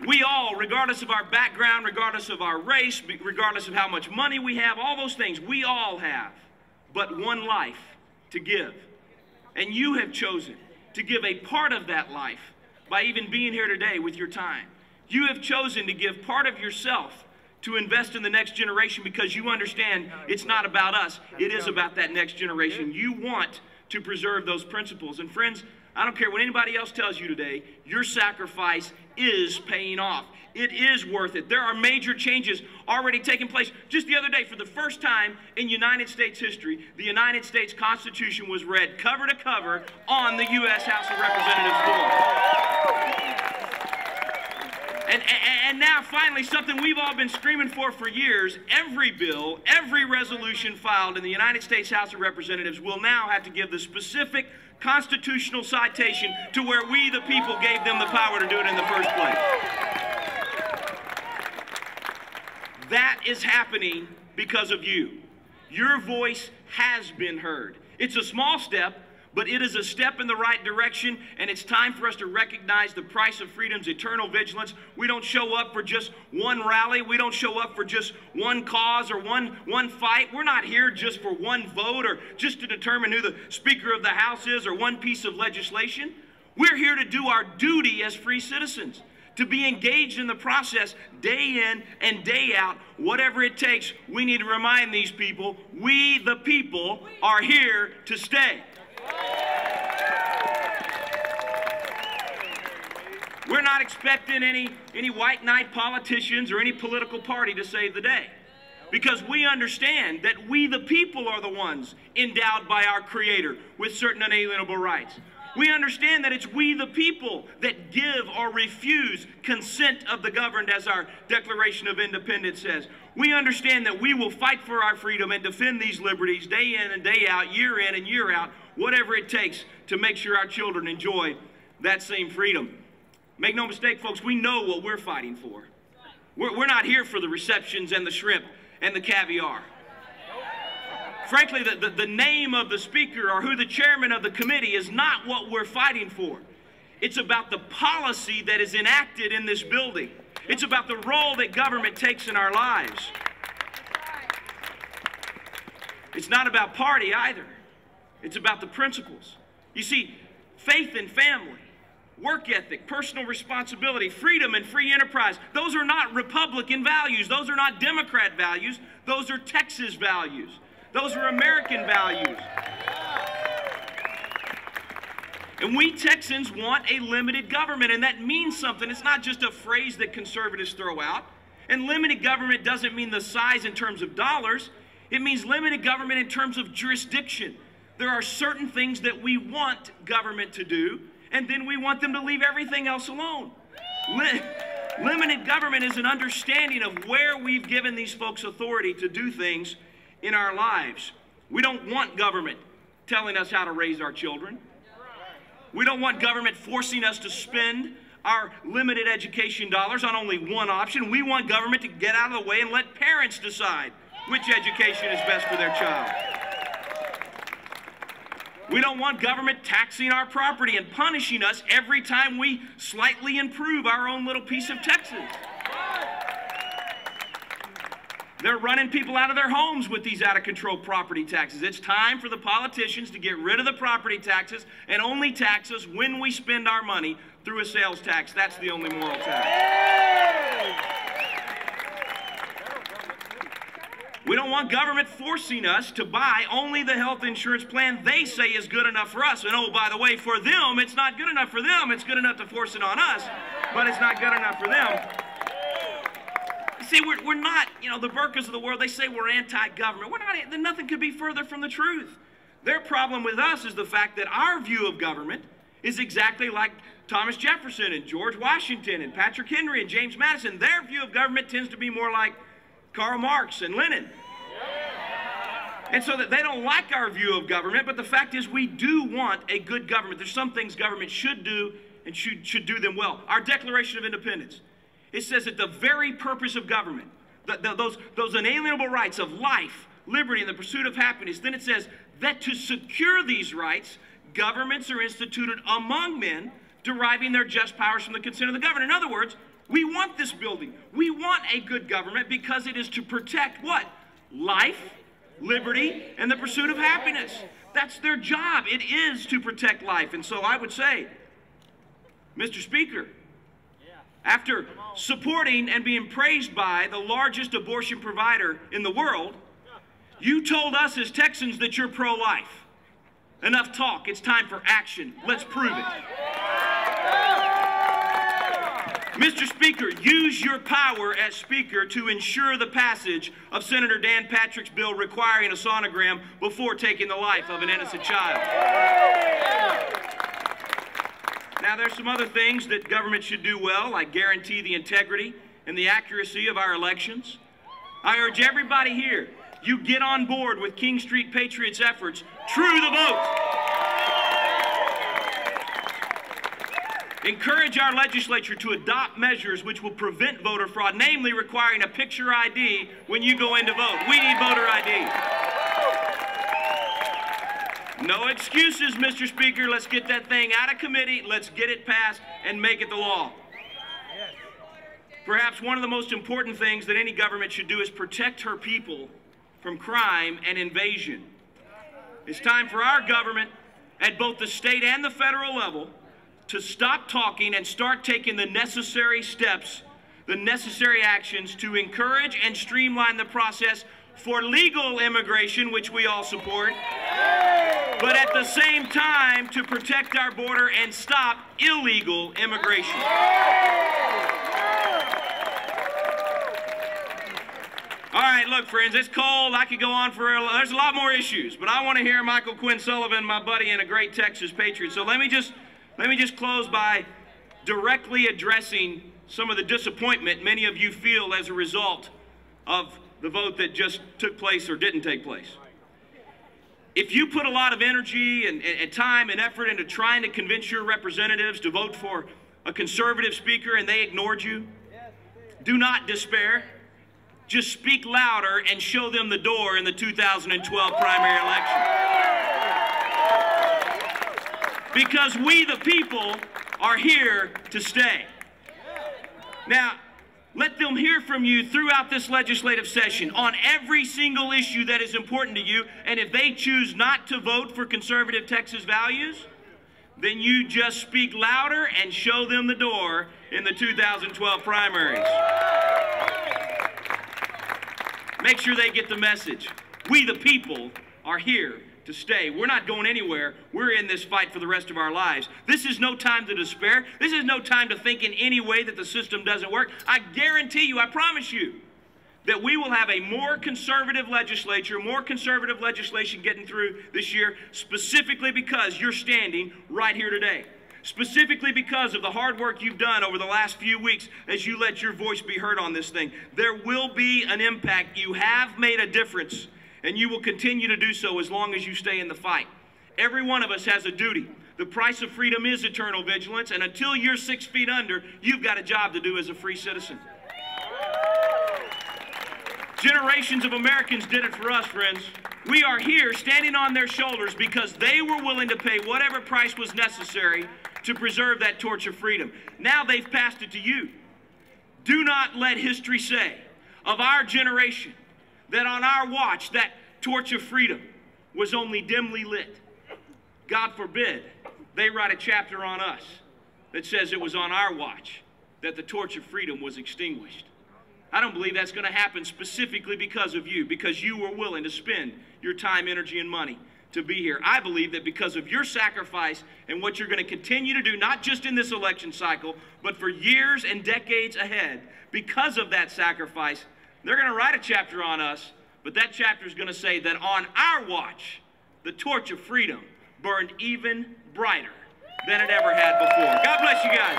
We all, regardless of our background, regardless of our race, regardless of how much money we have, all those things, we all have but one life to give. And you have chosen to give a part of that life by even being here today with your time. You have chosen to give part of yourself to invest in the next generation because you understand it's not about us, it is about that next generation. You want to preserve those principles. And friends, I don't care what anybody else tells you today, your sacrifice is paying off. It is worth it. There are major changes already taking place. Just the other day, for the first time in United States history, the United States Constitution was read cover to cover on the U.S. House of Representatives floor. And now, finally, something we've all been screaming for years, every bill, every resolution filed in the United States House of Representatives will now have to give the specific constitutional citation to where we, the people, gave them the power to do it in the first place. That is happening because of you. Your voice has been heard. It's a small step, but it is a step in the right direction, and it's time for us to recognize the price of freedom's eternal vigilance. We don't show up for just one rally. We don't show up for just one cause or one fight. We're not here just for one vote or just to determine who the Speaker of the House is or one piece of legislation. We're here to do our duty as free citizens, to be engaged in the process day in and day out. Whatever it takes, we need to remind these people, we the people are here to stay. We're not expecting any white knight politicians or any political party to save the day, because we understand that we the people are the ones endowed by our Creator with certain unalienable rights. We understand that it's we the people that give or refuse consent of the governed, as our Declaration of Independence says. We understand that we will fight for our freedom and defend these liberties day in and day out, year in and year out, whatever it takes to make sure our children enjoy that same freedom. Make no mistake, folks, we know what we're fighting for. We're not here for the receptions and the shrimp and the caviar. Frankly, the name of the speaker or who the chairman of the committee is not what we're fighting for. It's about the policy that is enacted in this building. It's about the role that government takes in our lives. It's not about party either. It's about the principles. You see, faith and family, work ethic, personal responsibility, freedom and free enterprise, those are not Republican values. Those are not Democrat values. Those are Texas values. Those are American values. And we Texans want a limited government, and that means something. It's not just a phrase that conservatives throw out. And limited government doesn't mean the size in terms of dollars. It means limited government in terms of jurisdiction. There are certain things that we want government to do, and then we want them to leave everything else alone. Limited government is an understanding of where we've given these folks authority to do things in our lives. We don't want government telling us how to raise our children. We don't want government forcing us to spend our limited education dollars on only one option. We want government to get out of the way and let parents decide which education is best for their child. We don't want government taxing our property and punishing us every time we slightly improve our own little piece of Texas. They're running people out of their homes with these out-of-control property taxes. It's time for the politicians to get rid of the property taxes and only tax us when we spend our money through a sales tax. That's the only moral tax. We don't want government forcing us to buy only the health insurance plan they say is good enough for us. And oh, by the way, for them, it's not good enough for them. It's good enough to force it on us, but it's not good enough for them. See, we're not, the Burkas of the world, they say we're anti-government. We're not, nothing could be further from the truth. Their problem with us is the fact that our view of government is exactly like Thomas Jefferson and George Washington and Patrick Henry and James Madison. Their view of government tends to be more like Karl Marx and Lenin. And so that they don't like our view of government, but the fact is we do want a good government. There's some things government should do and should do them well. Our Declaration of Independence, it says that the very purpose of government, those inalienable rights of life, liberty, and the pursuit of happiness, then it says that to secure these rights, governments are instituted among men deriving their just powers from the consent of the governed. In other words, we want this building. We want a good government because it is to protect what? Life, liberty, and the pursuit of happiness. That's their job. It is to protect life. And so I would say, Mr. Speaker, after supporting and being praised by the largest abortion provider in the world, you told us as Texans that you're pro-life. Enough talk. It's time for action. Let's prove it. Mr. Speaker, use your power as Speaker to ensure the passage of Senator Dan Patrick's bill requiring a sonogram before taking the life of an innocent child. Now, there's some other things that government should do well, like guarantee the integrity and the accuracy of our elections. I urge everybody here, you get on board with King Street Patriots' efforts. True the vote. Encourage our legislature to adopt measures which will prevent voter fraud, namely requiring a picture ID when you go in to vote. We need voter ID. No excuses, Mr. Speaker. Let's get that thing out of committee. Let's get it passed and make it the law. Perhaps one of the most important things that any government should do is protect her people from crime and invasion. It's time for our government at both the state and the federal level to stop talking and start taking the necessary steps, the necessary actions to encourage and streamline the process for legal immigration, which we all support, but at the same time to protect our border and stop illegal immigration. All right, look, friends, it's cold. I could go on for there's a lot more issues, but I want to hear Michael Quinn Sullivan, my buddy and a great Texas Patriot. So let me just close by directly addressing some of the disappointment many of you feel as a result of the vote that just took place or didn't take place. If you put a lot of energy and time and effort into trying to convince your representatives to vote for a conservative speaker and they ignored you, do not despair. Just speak louder and show them the door in the 2012 primary election. Because we, the people, are here to stay. Now, let them hear from you throughout this legislative session on every single issue that is important to you. And if they choose not to vote for conservative Texas values, then you just speak louder and show them the door in the 2012 primaries. Make sure they get the message. We, the people, are here to stay. We're not going anywhere. We're in this fight for the rest of our lives. This is no time to despair. This is no time to think in any way that the system doesn't work. I guarantee you, I promise you, that we will have a more conservative legislature, more conservative legislation getting through this year, specifically because you're standing right here today. Specifically because of the hard work you've done over the last few weeks as you let your voice be heard on this thing. There will be an impact. You have made a difference, and you will continue to do so as long as you stay in the fight. Every one of us has a duty. The price of freedom is eternal vigilance, and until you're 6 feet under, you've got a job to do as a free citizen. Generations of Americans did it for us, friends. We are here standing on their shoulders because they were willing to pay whatever price was necessary to preserve that torch of freedom. Now they've passed it to you. Do not let history say of our generation that on our watch that torch of freedom was only dimly lit. God forbid they write a chapter on us that says it was on our watch that the torch of freedom was extinguished. I don't believe that's going to happen specifically because of you, because you were willing to spend your time, energy, and money to be here. I believe that because of your sacrifice and what you're going to continue to do, not just in this election cycle, but for years and decades ahead, because of that sacrifice, they're going to write a chapter on us, but that chapter is going to say that on our watch, the torch of freedom burned even brighter than it ever had before. God bless you guys.